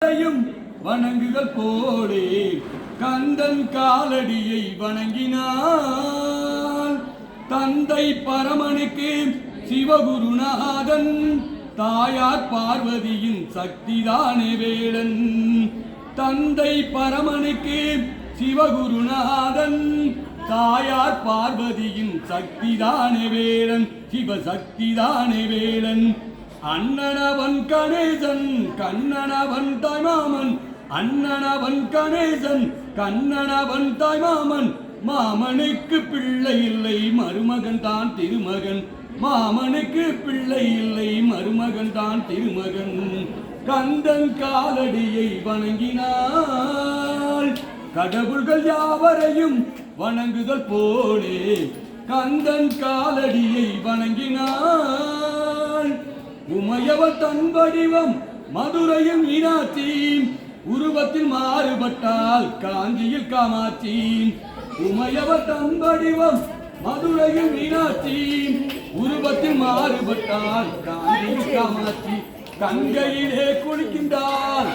வணங்குகள் போலே கந்தன் காலடியை வணங்கினான். தந்தை பரமனுக்கு சிவகுருநாதன், தாயார் பார்வதியின் சக்திதானே வேளன். தந்தை பரமனுக்கு சிவகுருநாதன், தாயார் பார்வதியின் சக்திதானே வேளன், சிவசக்திதானே வேளன். அண்ணனவன் கணேசன் கண்ணனவன் தாய்மாமன், அண்ணனவன் கணேசன் கண்ணனவன் தாய்மாமன். மாமனுக்கு பிள்ளை இல்லை மருமகன் தான் திருமகன், மாமனுக்கு பிள்ளை இல்லை மருமகன் தான் திருமகன். கந்தன் காலடியை வணங்கினாள், கடவுள்கள் யாவரையும் வணங்குதல் போலே கந்தன் காலடியை வணங்கினாள். உமையவள் தன் வடிவம் மதுரையில் மீனாட்சி, உருவத்தில் மாறுபட்டால் காஞ்சியில் காமாட்சி. உமையவள் தன் வடிவம் மதுரையில் மீனாட்சி, உருவத்தில் மாறுபட்டால் காஞ்சியில் காமாட்சி. கங்கையிலே குளிக்கின்றாள்.